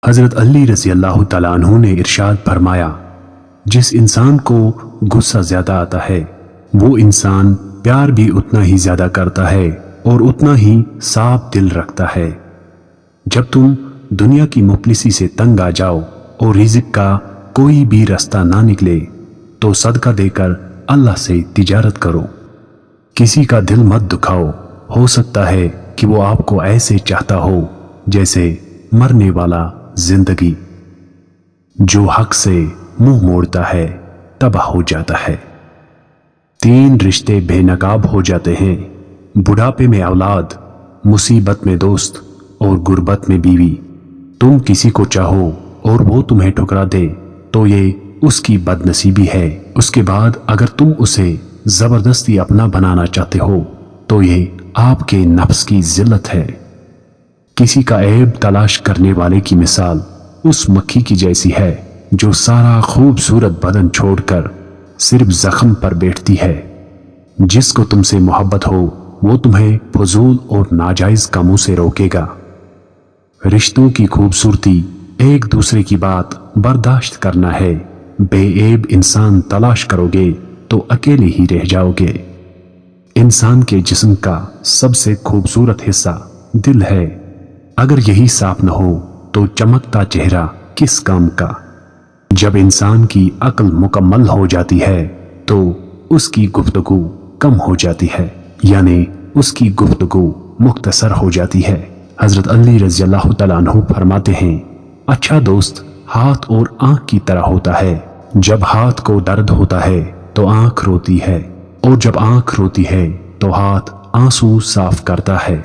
حضرت علی رضی اللہ تعالیٰ عنہ نے ارشاد فرمایا، جس انسان کو غصہ زیادہ آتا ہے وہ انسان پیار بھی اتنا ہی زیادہ کرتا ہے اور اتنا ہی صاف دل رکھتا ہے۔ جب تم دنیا کی مفلسی سے تنگ آ جاؤ اور رزق کا کوئی بھی راستہ نہ نکلے تو صدقہ دے کر اللہ سے تجارت کرو۔ کسی کا دل مت دکھاؤ، ہو سکتا ہے کہ وہ آپ کو ایسے چاہتا ہو جیسے مرنے والا زندگی۔ جو حق سے منہ موڑتا ہے تباہ ہو جاتا ہے۔ 3 رشتے بے نقاب ہو جاتے ہیں، بڑھاپے میں اولاد، مصیبت میں دوست اور غربت میں بیوی۔ تم کسی کو چاہو اور وہ تمہیں ٹھکرا دے تو یہ اس کی بد نصیبی ہے۔ اس کے بعد اگر تم اسے زبردستی اپنا بنانا چاہتے ہو تو یہ آپ کے نفس کی ذلت ہے۔ کسی کا عیب تلاش کرنے والے کی مثال اس مکھی کی جیسی ہے جو سارا خوبصورت بدن چھوڑ کر صرف زخم پر بیٹھتی ہے۔ جس کو تم سے محبت ہو وہ تمہیں فضول اور ناجائز کاموں سے روکے گا۔ رشتوں کی خوبصورتی ایک دوسرے کی بات برداشت کرنا ہے۔ بے عیب انسان تلاش کرو گے تو اکیلے ہی رہ جاؤ گے۔ انسان کے جسم کا سب سے خوبصورت حصہ دل ہے، اگر یہی صاف نہ ہو تو چمکتا چہرہ کس کام کا۔ جب انسان کی عقل مکمل ہو جاتی ہے تو اس کی گفتگو کم ہو جاتی ہے، یعنی اس کی گفتگو مختصر ہو جاتی ہے۔ حضرت علی رضی اللہ تعالیٰ عنہ فرماتے ہیں، اچھا دوست ہاتھ اور آنکھ کی طرح ہوتا ہے۔ جب ہاتھ کو درد ہوتا ہے تو آنکھ روتی ہے، اور جب آنکھ روتی ہے تو ہاتھ آنسو صاف کرتا ہے۔